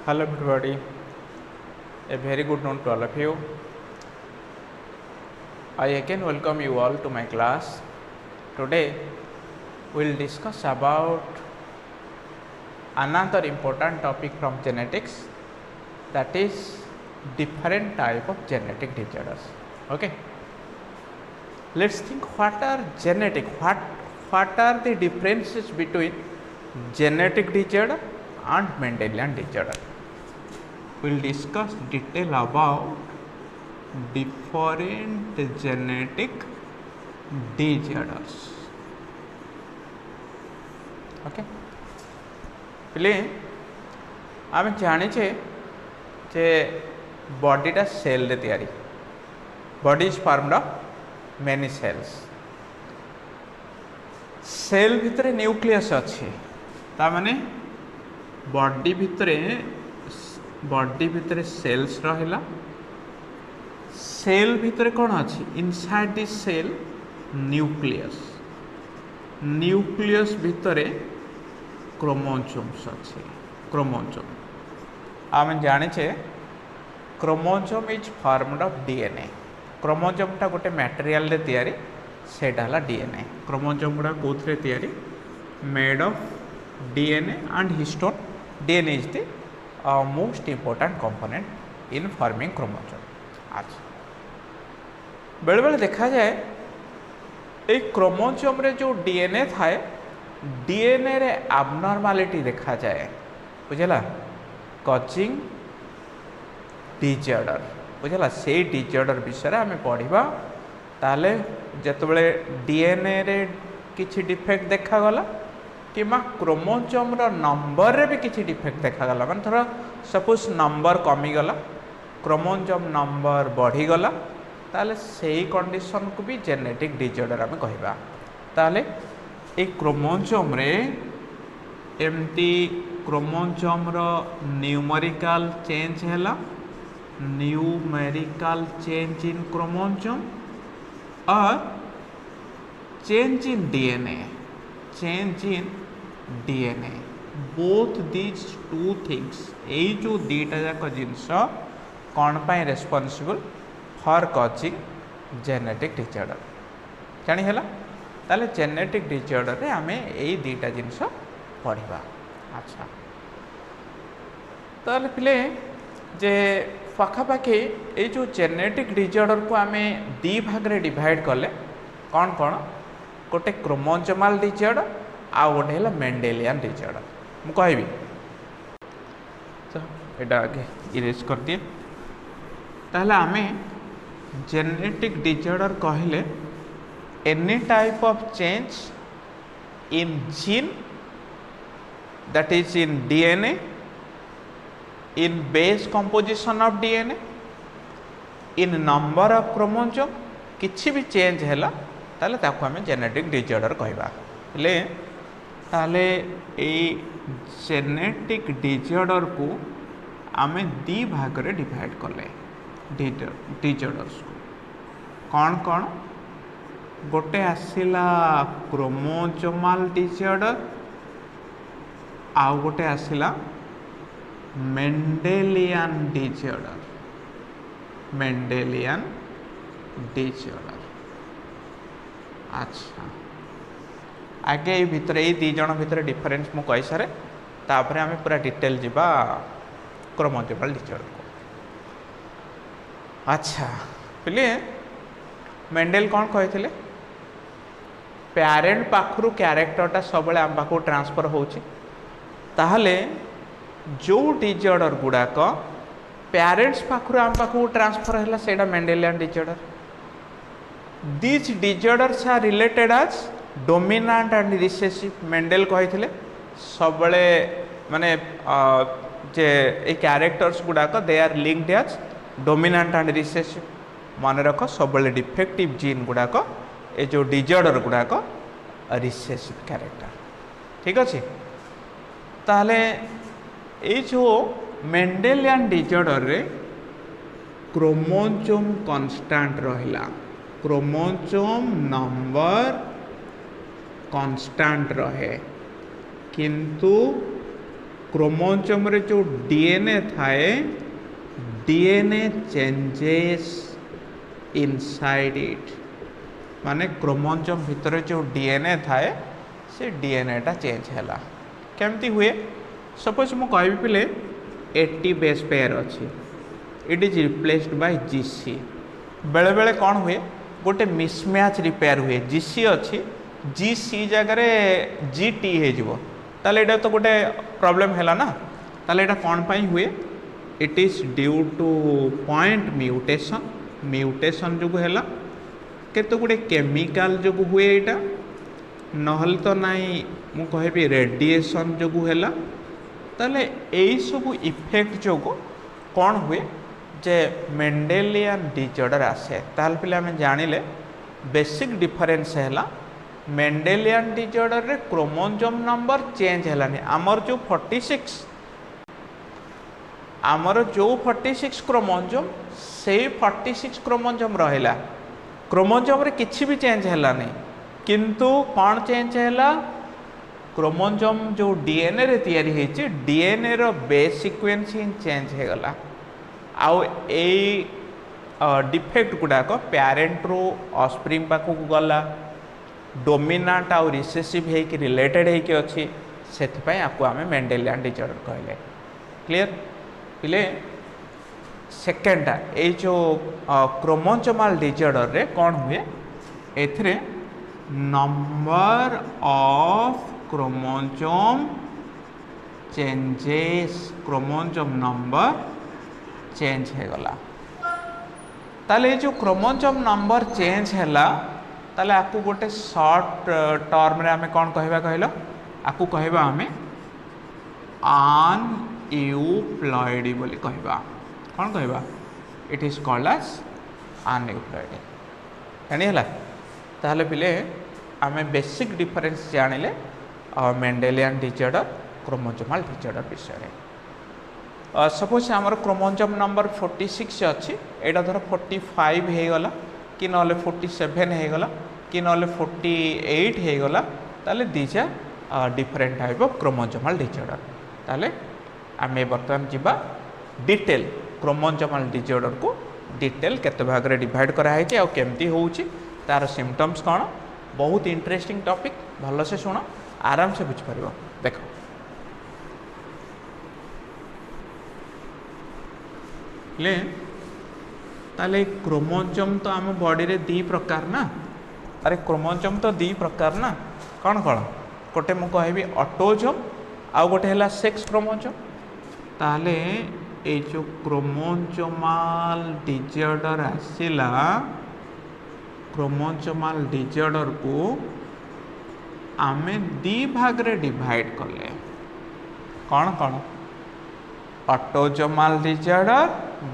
Hello everybody, a very good noon to all of you. I again welcome you all to my class. Today we will discuss about another important topic from genetics, that is different type of genetic disorders. Okay, let's think what are genetic, what are the differences between genetic disorder and Mendelian disorder. We will discuss detail about different genetic disorders. Okay, पहले आम जाचे जे बॉडीटा cell रे तैयारी, body is formed of many cells. Cell भितर nucleus अच्छी, तामाने body भितर cells रहिला. सेल भितर कौन अच्छी, inside this cell nucleus, nucleus भितर क्रोमोसोम्स अच्छे. क्रोमोसोम आम जाने chromosome is formed of DNA. क्रोमोसोमटा गोटे मटेरियल रे तैयारी, सेटा हला डीएनए. क्रोमोसोम गुड़ा कोथरे तैयारी, made of DNA and histone. DNA is the most important component in forming chromosome. अच्छा, बेले बेले देखा जाए एक क्रोमोसोम रे जो डीएनए थाए, डीएनए रे एबनॉर्मालिटी देखा जाए, बुझला, कॉजिंग डिसऑर्डर, बुझला. से डिसऑर्डर विषय आम पढ़ा ताले जेतबेले डीएनए रे किछि डिफेक्ट देखागला कि क्रोमोसोम रो नंबर रे भी किछि डिफेक्ट देखागला, माने थोड़ा सपोज नंबर कमीगला, क्रोमोसोम नंबर बढ़ीगला, ताले सेही कंडीशन को भी जेनेटिक डिसऑर्डर आम कहबा. ताले एक क्रोमोसोम रे एमती क्रोमोसोम रो न्यूमेरिकल चेंज हैला, न्यूमेरिकल चेंज इन क्रोमोसोम और change in DNA, change in DNA. Both these two things, यही जो दीटा जाक जिनस कौन पाई responsible for causing genetic disorder. जानी हैला, ताले जेनेटिक डिसऑर्डर रे आमे यही दीटा जिनस पढ़ा. अच्छा, ताले पिले जे पाखापाखि ये जो जेनेटिक डिसऑर्डर को आमे दी भाग रे डिवाइड कले, कौन कौन, गोटे क्रोमोसोमल डिसऑर्डर आ गोटे है मेंडेलियन डिसऑर्डर. मु कहबी तो एटा आगे इरेज कर दिए. ताहले आमे जेनेटिक डिसऑर्डर कहले any type of change in gene, that is in DNA, in base composition of DNA, in number of chromosome, किछि भी चेंज हैला ताले ताको हमें जेनेटिक डिसऑर्डर कहबा. ले ताले ए जेनेटिक डिसऑर्डर को आमे दी भाग रे डिवाइड कले. डिसऑर्डर्स को कौन कौन, गोटे आसिला क्रोमोसोमल डिसऑर्डर, आउ गोटे आसिला मेंडेलियन डिसऑर्डर. Mendelian disorder. अच्छा, आगे ये भितर ये दी जन भितर डिफरेंस मु कहि सारे, तापर आमे पूरा डिटेल जिबा क्रोमोसोमल डिसऑर्डर को. अच्छा, पहले मेंडेल कौन कहते, पेरेंट पाखरु कैरेक्टरटा सब आम पाखु ट्रांसफर होची. ताहले जो डिसऑर्डर गुड़ाक पेरेंट्स पाखरु आम पाखु ट्रांसफर हैला, सेटा Mendelian disorder. This disorders are related as dominant and recessive. Mendel कहते सब माने जे ए कैरेक्टर्स गुड़ाक they are linked as dominant and recessive. मन रख सब डिफेक्टिव जीन गुड़ाक ए जो डिसऑर्डर गुड़ाक रिसेसिव कैरेक्टर. ठीक अच्छे, ताहले ये जो मेंडेलियन डिसऑर्डर रे क्रोमोसोम कांस्टेंट रहिला, क्रोमोसोम नंबर कांस्टेंट रहे, किंतु क्रोमोजोम रे जो डीएनए थाए डीएनए चेंजेस इनसाइड इट माने क्रोमोजोम भितर जो डीएनए थाए से डीएनएटा चेंज है केमती हुए सपोज मु कहबी पिले 80 बेस पेयर अच्छी it is replaced by GC बेले बेले कौन हुए गोटे मिसमैच रिपेयर हुए जीसी अच्छी जीसी जगह जीटी हो ताले तो गोटे प्रॉब्लम है ना ताले कौन पाई हुए it is due two point mutation mutation जो है केते गुटे केमिकल जो हुए यहाँ नहल तो नाई मु कहबी रेडिएशन जो है ताले यही सब इफेक्ट जो कौन हुए जे मेंडेलियन डिजॉर्डर आसे ताल पिले आम जानिले बेसिक डिफरेंस है मेंडेलियन डिजॉर्डर रे क्रोमोजोम नंबर चेंज है आमर जो 46 क्रोमोजोम से 46 क्रोमोजोम रहा क्रोमोजोम रे किछि भी चेंज है किंतु कौन चेंज है क्रोमोजोम जो डीएनए रे तैयारी होती डीएनए रो बेस सीक्वेंस ही चेंज हो गला आउ ए डिफेक्ट गुड़ाक पेरेंट रो ऑफस्प्रिंग पाखक गला डोमिनांट आउ रिसेसिव है कि रिलेटेड है कि अच्छी से आपको आम मेंडेलियन डिजॉर्डर कहले क्लियर पिले सेकेंडा ये जो क्रोमोजोमाल डिजॉर्डर रे कौन हुए एथरे number of chromosome changes chromosome number change हो गला ताले जो क्रोमोजोम नंबर चेंज है ताले आपको गोटे शॉर्ट टर्म रे आमे कौन कहबा कहलो आपको कहबा आमे अनयूप्लॉइडी बोली कहबा कौन कहबा it is called as aneuploidy जानी हला ताले पिले आमे बेसिक डिफरेंस जानिले मेंडेलियन डिजॉर्डर क्रोमोजोमाल डिजॉर्डर विषय सपोज आमर क्रोमोजोम नंबर 46 अच्छी एटा धर 45 हो गला कि नले 47 हो गला कि नले 48 हो गला ताले these are different type of chromosomal disorder ताले आमे बर्तमान जीवा डिटेल क्रोमोजोमाल डिजॉर्डर को डिटेल केते भाग रे डिवाइड करा है आ केमती होउची तार सिम्पटम्स कौन बहुत इंटरेस्टिंग टॉपिक भल से शुण आराम से बुझी पार देख ले ताले क्रोमोजोम तो आम बॉडी रे दी प्रकार ना अरे क्रोमोजोम तो दी प्रकार ना कौन कौन गोटे मु कहबी ऑटोजोम आउ गोटे है सेक्स क्रोमोजोम ताले ए जो क्रोमोजोमाल डिजॉर्डर आसिला क्रोमोजोमाल डिजॉर्डर को आमे दी भाग रे डिवाइड कले कौन कौन autosomal disorder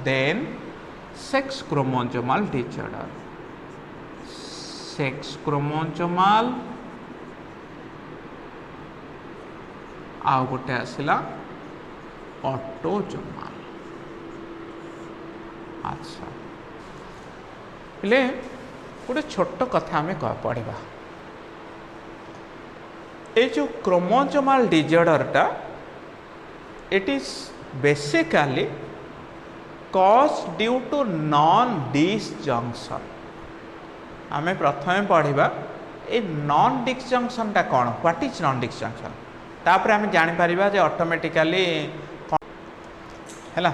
then sex chromosomal disorder sex chromosomal आउ गोटे आसिला ऑटोजोमाल अच्छा पिले गोटे छोट कथा आम पढ़ा ये जो क्रोमोजोमाल डिजॉर्डरटा it is basically cause due to non disjunction आम प्रथम पढ़ा ये नॉन डिसजंक्शन टा कौन व्हाट इज नॉन डिसजंक्शन तापर आम जापर जे ऑटोमेटिकली है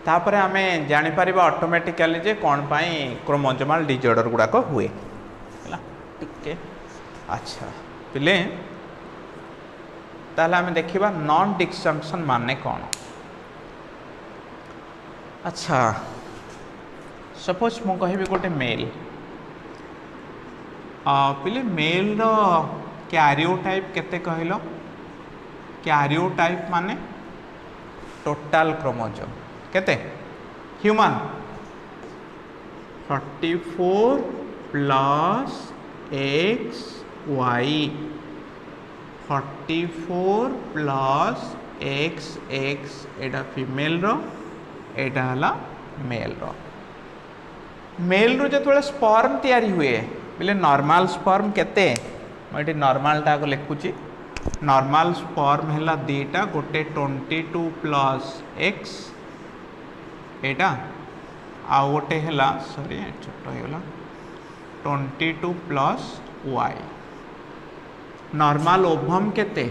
तापर आम जापर ऑटोमेटिकली जे कौन पाई क्रोमोजोमाल डिजॉर्डर गुड़ाक हुए है टिके अच्छा पिले ताहले आम देखा नॉन डिसजंक्शन माने कौन अच्छा सपोज मु कहि गोटे मेल पिले मेल रो कैरियोटाइप केते कहलो कैरियोटाइप माने टोटल क्रोमोजोम केते human 44 plus X Y 44 plus X X एटा फीमेल रो एटा हला मेल रो मेल रो जो स्पर्म तैयारी हुए बोले नॉर्मल स्पर्म केते मैं नॉर्मल टा को लिखुची नॉर्मल स्पर्म है दीटा गोटे 22 प्लस एक्स एटा आ गोटे है सॉरी छोट होगा 22 प्लस वाई नॉर्मल ओभम केते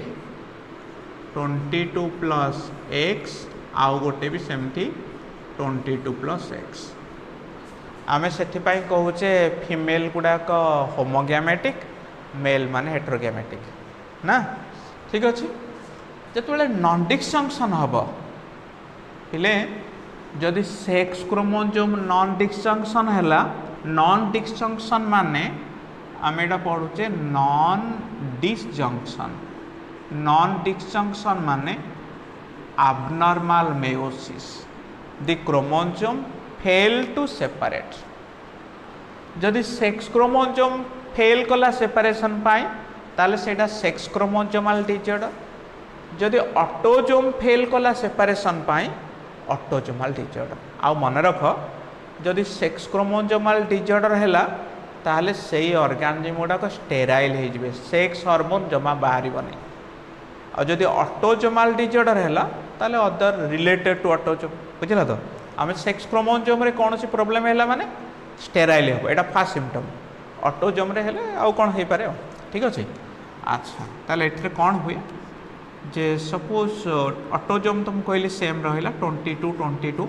22 प्लस एक्स आउ गोटे भी सेमती 22 प्लस एक्स आमे सेथिपाई कहूचे फीमेल गुड़ाक होमोगैमेटिक मेल माने हेटेरोगैमेटिक ना ठीक अच्छे जो नॉन डिस्जंक्शन हम हेले जदि सेक्स क्रोमोसोम नॉन डिस्जंक्शन है नॉन डिस्जंक्शन माने आम एटा पढ़ुचे नॉन डिसजंक्शन नॉन डिसजंक्शन माने abnormal meiosis the chromosome fail to separate जदि सेक्स क्रोमोसोम फेल कला सेपरेशन पाई ताले सेटा सेक्स क्रोमोसोमल डिसऑर्डर जदि ऑटोजोम फेल कला सेपरेशन पाई ऑटोजोमल डिसऑर्डर आ मन रख जदि सेक्स क्रोमोसोमल डिसऑर्डर हैला ताले सेही ऑर्गेनिज्म गुड़ाक स्टेराइल हो जिवे सेक्स हार्मोन जमा बाहर नहीं और जदि ऑटोजोमल डिसऑर्डर हैला ताले अदर रिलेटेड टू ऑटोजोम बुझला तो आम सेक्स क्रोमोसोम रे कौन सी प्रोब्लेम हैला माने स्टेराइल हो एटा फास्ट सिम्पटम ऑटोजोम रे हेले आउ कोन हे पारे ठीक अच्छे अच्छा ताले एठरे कौन हुए जे सपोज ऑटोजोम तुम कहली सेम रहिला 22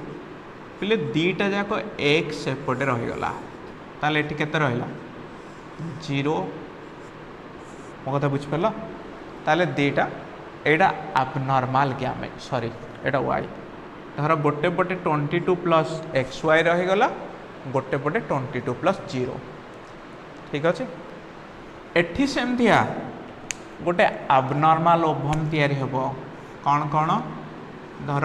पिले दीटा जाक एक सेपटे रहीगला ताले एठी केते रहिला 0 मो कथा बुझ पाला ताले दीटा एटा abnormal gamete sorry iota y धर गोटे पटे 22 प्लस एक्स वाई रहीगला गोटे पटे 22 प्लस 0 ठीक अच्छे एठी सेमतिया गोटे एबनॉर्मल ओभम तैयारी हेबो कौन कौन धर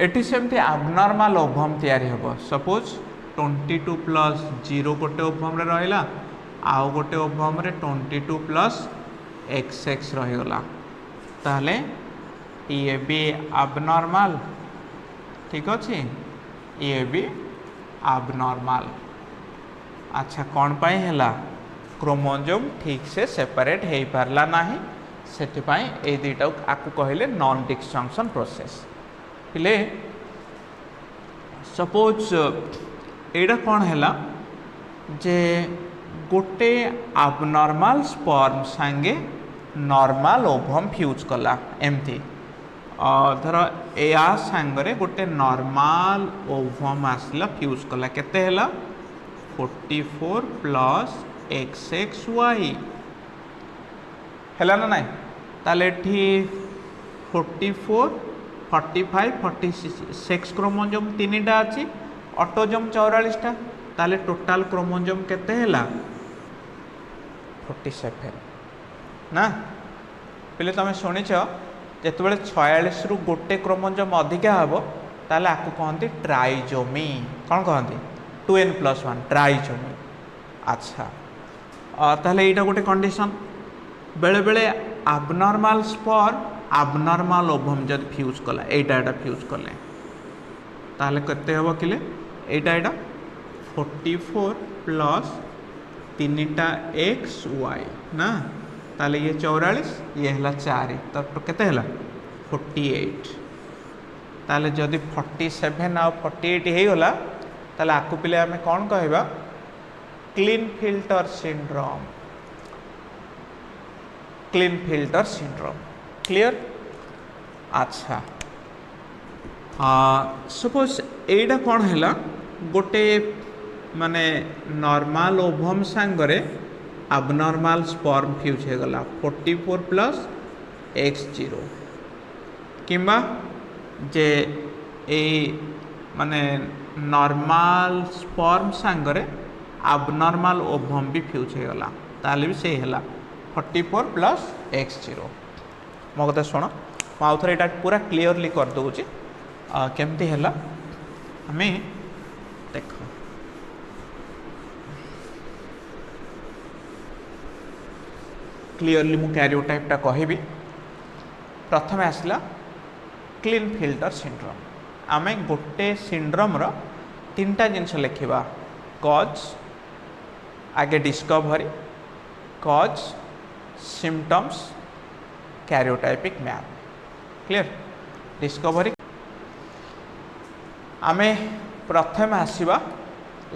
एठी सेमती एबनॉर्मल ओभम तैयारी हेबो सपोज 22 प्लस 0 गोटे ओभम रे रहिला आउ गोटे ओभम रे 22 प्लस एक्स एक्स रहीगला ताहले ये भी एबनॉर्मल ठीक अच्छे ये भी एबनॉर्मल अच्छा कौन पाई हैला क्रोमोसोम ठीक से सेपरेट हो पारला नाही सेथिपाई ए दुईटा आपको कहले नॉन डिस्जंक्शन प्रोसेस हेले सपोज एटा कौन हैला जे गोटे एबनॉर्मल स्पर्म सांगे नॉर्मल ओभम फ्यूज कला एमती धर या सांगरे गोटे नॉर्मल ओभम आसला फ्यूज कला केते हैला 44 प्लस एक्स एक्स वाई है ना नाई ताले एठी 44 45 46 सेक्स क्रोमोसोम तीनटा अच्छी ऑटोजोम 44 टा ताले टोटाल क्रोमोसोम केते हैला 47 ना पहले तुम शुणिच जिते 46 रु गोटे क्रोमोसोम अधिका हम ताले आपको कहते ट्राइजोमी कौन कहते 2n+1 ट्राइजोमी अच्छा ताहले एटा गोटे कंडीशन बेले बेले एबनॉर्मल स्पर्म एबनॉर्मल ओभम जब फ्यूज कला एटा फ्यूज कले ताहले केते हबो किले एटा 44 प्लस 3टा एक्स वाई ना ताहले ये 44 ये हला 4 तो केते हला 48 ताहले जदि 47 आ 48 हे गला ताहले आकु पिले आमे कोन कहबा Klinefelter syndrome Klinefelter syndrome clear अच्छा सपोज एटा कौन है गोटे माने नॉर्मल ओभम सांगरे एबनॉर्मल स्पर्म फ्यूज हो गला 44 प्लस x0 किंबा जे ए माने नॉर्मल स्पर्म सांगरे एबनॉर्मल ओभम भी फ्यूज हो गला ताले भी से है 44 प्लस x0 मो कथा शुण आउ थे यहाँ पूरा क्लीयरली कर दूची केमती है आम देख क्लीयरली मु कैरियोटाइपटा कहबी प्रथम आसला क्लीनफिल्टर सिंड्रोम आम गोटे सिंड्रोम रो 3टा जिनस लिखा कज आगे डिस्कवरी कज सिम्पटम्स कार्योटाइपिक मैप। क्लियर डिस्कवरी आमे प्रथम आसीबा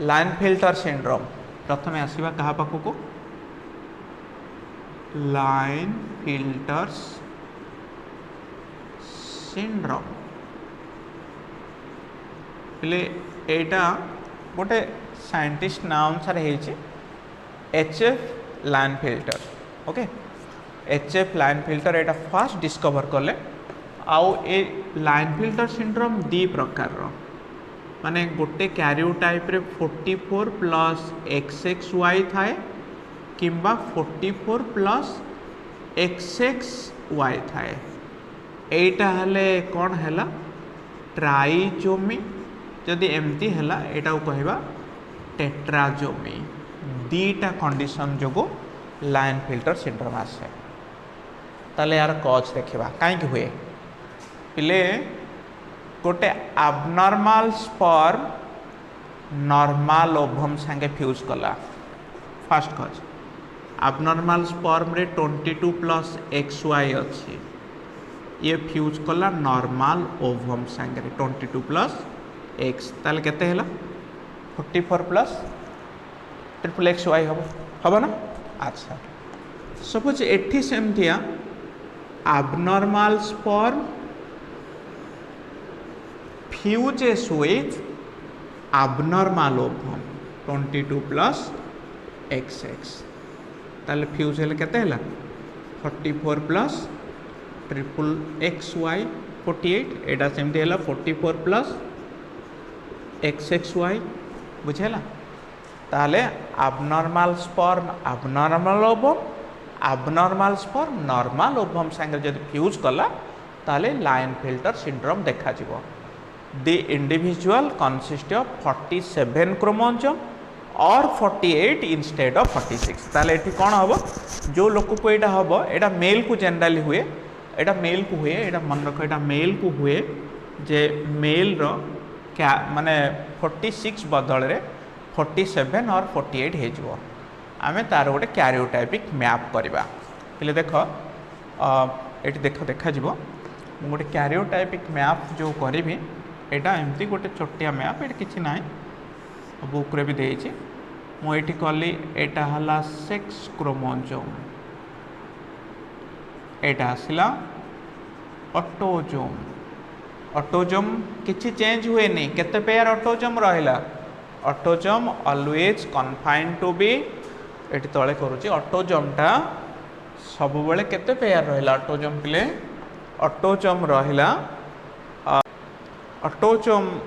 लाइनफिल्टर सिंड्रोम। प्रथम आसीबा कहा पाखु को लाइनफिल्टर सिंड्रोम पहले एटा गोटे साइंटिस्ट ना अनुसार एचएफ लाइनफिल्टर। ओके एचएफ लाइनफिल्टर एटा फास्ट डिस्कवर कले। आउ ए लाइनफिल्टर सिंड्रोम दी प्रकार माने गोटे कैरियोटाइप रे 44 प्लस XXY थाए किंबा 44 प्लस XXY थाए। एटा हले कौन हैला ट्राइजोमी। जदि एमती हैला एटा को कहबा टेट्राजोमी। दीटा कंडीशन जोगो लाइनफिल्टर सिंड्रोम आसे। ताले यार कॉज देखिबा काई हुए पिले गोटे एबनॉर्मल स्पर्म नॉर्मल ओवम संगे फ्यूज कला। फर्स्ट कॉज एबनॉर्मल स्पर्म रे 22 प्लस XY अच्छी ये फ्यूज कला नॉर्मल ओवम संगे 22 प्लस X ताले केते हैला 44 प्लस ट्रिपल XY हम ना। अच्छा सपोज एठी सेमतिया abnormal sperm fuses with abnormal ovum 22 plus XX ताले फ्यूज हेले केते हैला 44 प्लस ट्रिपल XY 48 एटा सेमती हैला 44 प्लस XXY बुझेला। ताले abnormal sperm abnormal sperm normal ovum संगे जब फ्यूज कला ताले लाइनफिल्टर सिंड्रोम देखा जिवो। The individual consists of 47 chromosome और 48 instead of 46। ताले एठी कौन हबो जो लोक को एटा हबो एटा मेल को जनरली हुए। एटा मेल को हुए एटा मन रखो एटा मेल को हुए जे मेल रो क्या माने 46 बदल रे 47 और 48 हे जिवो। आमे तार गोटे कैरियोटाइपिक मैप करबा। पहले देखो एठी देखा जिवो मु गोटे कैरियोटाइपिक मैप जो करबी एटा एमती गोटे छोटिया मैप एटा किछि नाही बुक रे भी देइछि। मु एठी कली एटा हला सेक्स क्रोमोसोम एटा आसिला ऑटोजोम। ऑटोजोम किछि चेंज हुए नहीं केते पेयर ऑटोजोम रहिला autosome always confined to be एठी तळे करूछि ऑटोजोमटा सब बेले केते पेयर रहिला ऑटोजोम पिले ऑटोजोम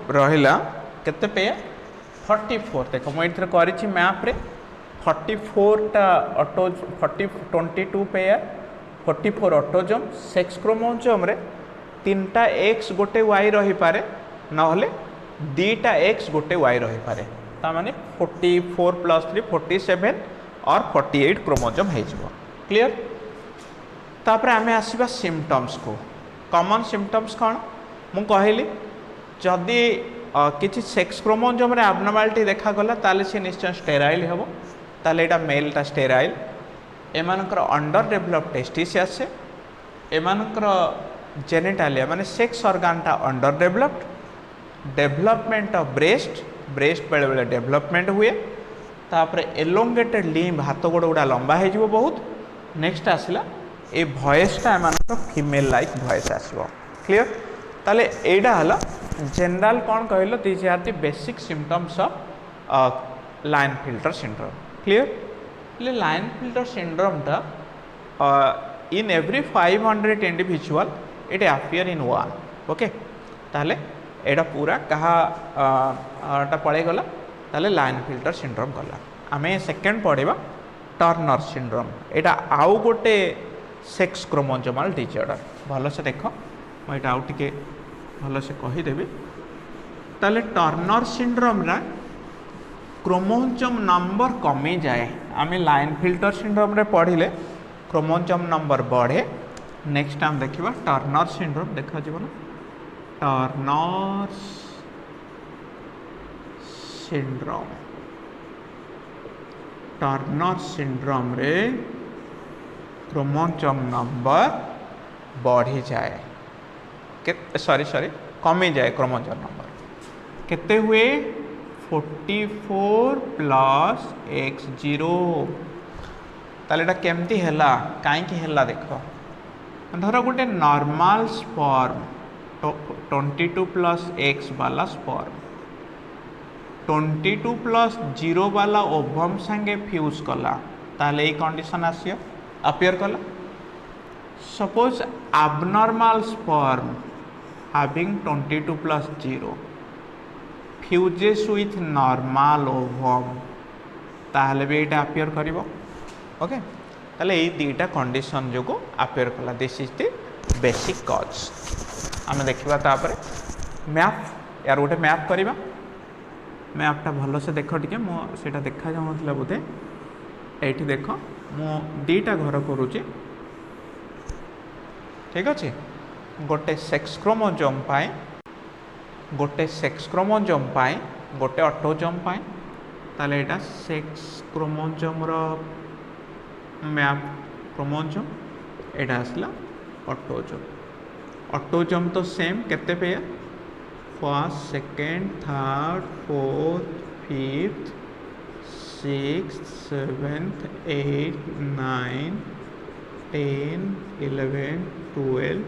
रहिला केते पेयर 44। देखो मैं इधर करिछि मैप रे 44 टा auto 22 pair 44 autosome sex chromosome रे 3टा X गोटे Y रही पारे नहले 2टा X गोटे Y रही पारे। ता माने 44 प्लस 3 47 और 48 क्रोमोसोम हे जिवो। क्लियर। तापरे आमे आसीबा सिम्पटम्स को। कॉमन सिम्पटम्स कौन मु कहली जदि किसी सेक्स क्रोमोसोम रे एबनॉर्मालिटी देखा गला ताले से निश्चय स्टेराइल हेबो। ताले एटा मेलटा स्टेराइल। एमानकर अंडर डेवलप टेस्टिस आसे। एमानकर जेनिटालिया माने सेक्स ऑर्गनटा under developed. Development of breast बेले बेले डेवलपमेंट हुए। तापरे एलोंगेटेड लिम्ब हाथ गोड़ गुड़ा लंबा हो जिवो बहुत। नेक्स्ट आसिला ए वॉइसटा एमानकर फीमेल लाइक वॉइस आसीबो। क्लियर। ताले एडा हला जनरल कौन कहलो this are the basic symptoms of Klinefelter syndrome. Clear. ले लाइनफिल्टर सिंड्रोम टा in every 500 individual it appear in one. Okay ताले एडा पूरा कहा पड़े गला ताले लाइनफिल्टर सिंड्रोम गला। आमे सेकंड पढ़िबा टर्नर सिंड्रोम। एटा आउ गोटे सेक्स क्रोमोसोमल डिसऑर्डर। भलो से देखो मैं एटा आउ टिके भलो से कहि देबी। ताले टर्नर सिंड्रोम रा क्रोमोसोम नंबर कमी जाए। आमे लाइनफिल्टर सिंड्रोम रे पढ़िले क्रोमोसोम नंबर बढ़े। नेक्स्ट टाइम देखिबा टर्नर सिंड्रोम देखा जीवो ना टर्नर सिंड्रोम। टर्नर सिंड्रोम रे क्रोमोसोम नंबर बढ़ी जाए सॉरी कमी जाए क्रोमोजोम नंबर केते हुए 44 प्लस एक्स जीरो ताले केमती हैला कहीं हैला देख धर गोटे नॉर्मल स्पर्म 22 प्लस एक्स वाला स्पर्म 22 प्लस 0 वाला ओवम संगे फ्यूज कला ताले ये कंडीशन आसियो अपियर कला suppose abnormal sperm having 22 plus 0 fuses with normal ovum ताहले भी ये अपियर करिवो ओके ताहले ये दीटा कंडीशन जो अपियर कला this is the basic cause आम देखा तापर मैप यार गोटे मैप करवा मैपटा भल से देख टे मुझे देखा जाऊला बोधे ये देख मु दीटा घर करुचे ठीक अच्छे गोटे सेक्स क्रोमोजोम पाए गोटे सेक्स क्रोमोजोम पाए गोटे ऑटोजोम पाए ताले एटा सेक्स क्रोमोजोम रो मैप क्रोमोजोम एटा आसला ऑटोजोम ऑटोजोम तो सेम केते पे first second third fourth fifth sixth seventh 8 9 10 11 12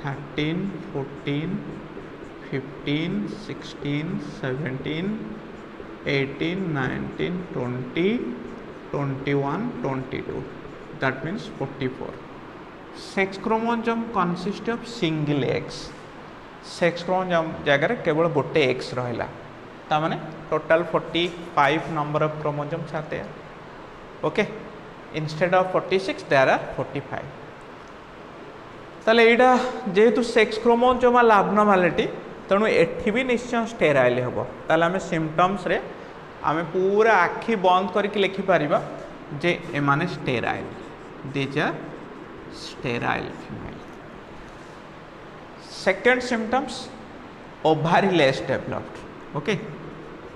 13 14 15 16 17 18 19 20 21 22 that means 44 sex chromosome consist of single x sex chromosome जगह केवल गोटे x रहिला ता माने टोटल 45 नंबर ऑफ क्रोमोसोम्स आते हैं okay instead of 46 there are 45 ताले एटा जेहेतु सेक्स क्रोमोसोमल abnormality तेणु एठी भी निश्चय स्टेराइल हम ताले आमे सिम्पटम्स रे आमे पूरा आखि बंद करके लिखि पारिबा जे एमाने sterile these are sterile female second symptoms ovary less developed okay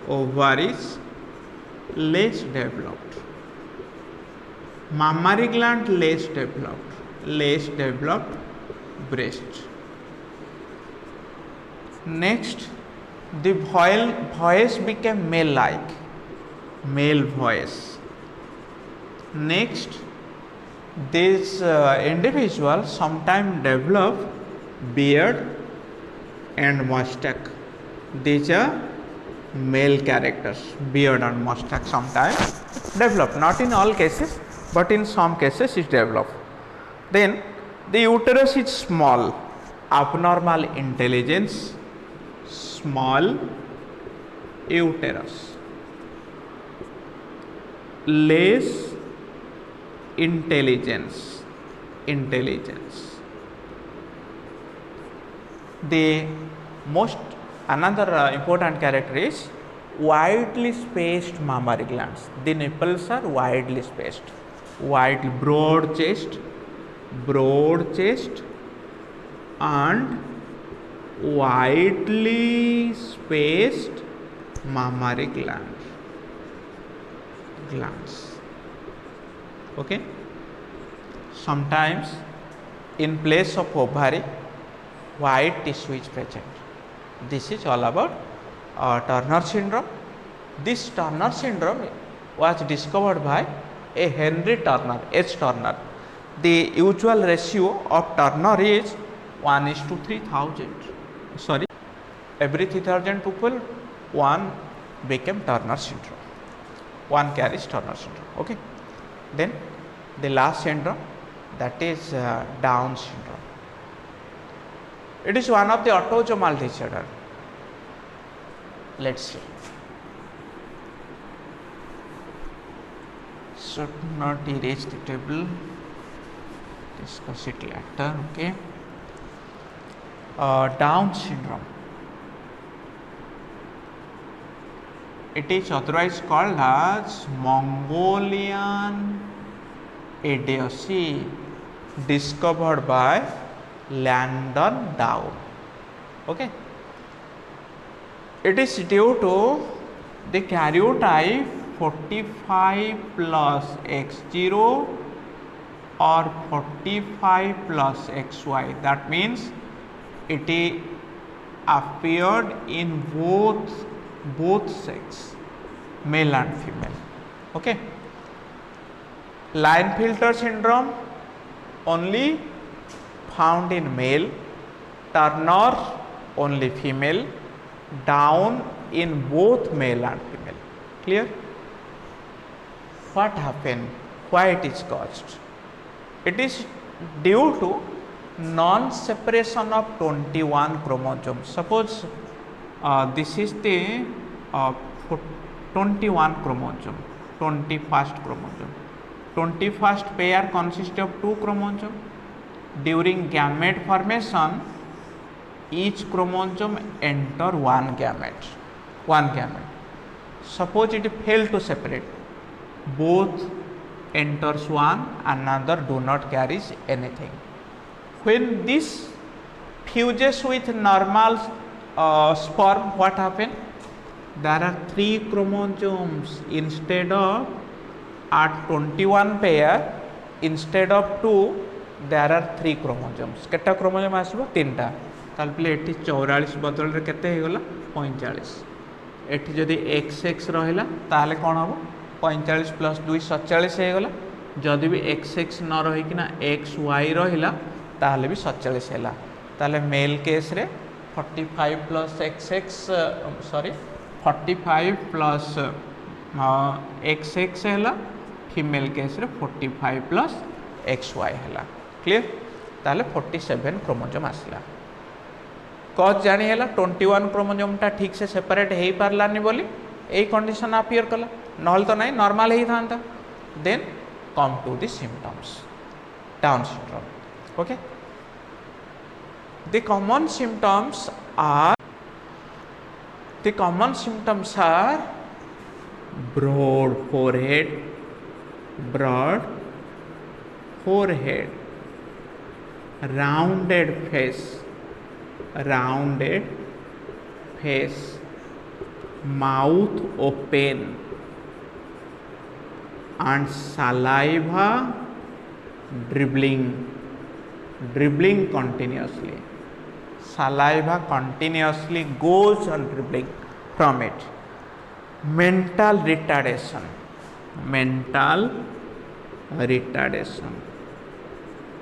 ovaries less developed mammary gland less developed breast next the voice became male like male voice next this individual sometime develop beard and mustache these are male characters beard and mustache sometimes develop not in all cases but in some cases it develop then the uterus is small abnormal intelligence small uterus less intelligence the most another important character is widely spaced mammary glands the nipples are widely spaced wide broad chest and widely spaced mammary glands okay sometimes in place of ovary white tissue is present this is all about Turner syndrome this Turner syndrome was discovered by a Henry Turner H Turner the usual ratio of Turner is 1:3000 sorry every 3000 people one became Turner syndrome one carries Turner syndrome okay then the last syndrome that is Down syndrome it is one of the autosomal disorder let's see should not erase the table discuss it later okay Down syndrome it is otherwise called as Mongolian idiocy discovered by Landon Dow okay it is due to the karyotype 45 plus X0 or 45 plus XY. That means it is appeared in both sex, male and female. Okay. Klinefelter syndrome only found in male, Turner only female, Down in both male and female. Clear? What happened? Why it is caused? It is due to non-separation of 21 chromosomes. Suppose this is the 21 chromosome, 21st chromosome. 21st pair consists of 2 chromosomes. During gamete formation, each chromosome enter one gamete. Suppose it fail to separate, both enters one, another do not carries anything. When this fuses with normal sperm, what happen? There are 3 chromosomes instead of at 21 pair, instead of 2 there are 3 chromosomes. केटा chromosome आसबो 3टा तालपले एठी 44 बदल रे केते हे गला 45. एठी जदी XX रहिला ताले कोन हबो 45 प्लस 2 47 हे गला. जदी भी XX न रही कि ना XY रहिला ताले भी 47 हैला. ताले मेल केस रे 45 प्लस XX 45 प्लस XX हैला. फीमेल केस रे 45 प्लस XY हैला. क्लियर? ताले 47 क्रोमोसोम आसला. कज जानी हैला 21 क्रोमोसोम टा ठीक से सेपरेट हेई पारलानी बोली एई कंडीशन अपियर कला. नहल तो नहीं नॉर्मल ही था. Then come to the symptoms. Down syndrome. Okay. The common symptoms are broad forehead, rounded face, mouth open and saliva dribbling continuously. Saliva continuously goes on dribbling from it. Mental retardation.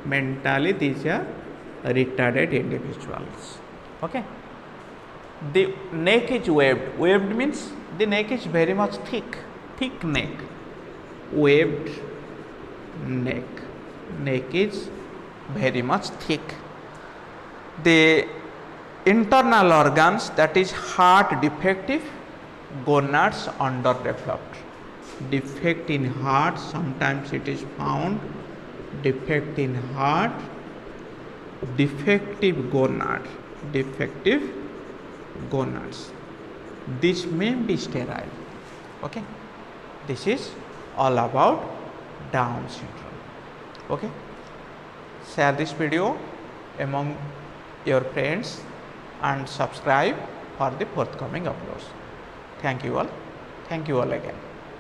Mentally these are retarded individuals. Okay. The neck is waved. Waved means the neck is very much thick neck. Waved neck. Neck is very much thick. The internal organs, that is heart defective, gonads underdeveloped. Defect in heart, sometimes it is found. Defect in heart, defective gonads. This may be sterile. Okay. This is all about Down syndrome. Okay. Share this video among your friends and subscribe for the forthcoming uploads. Thank you all again.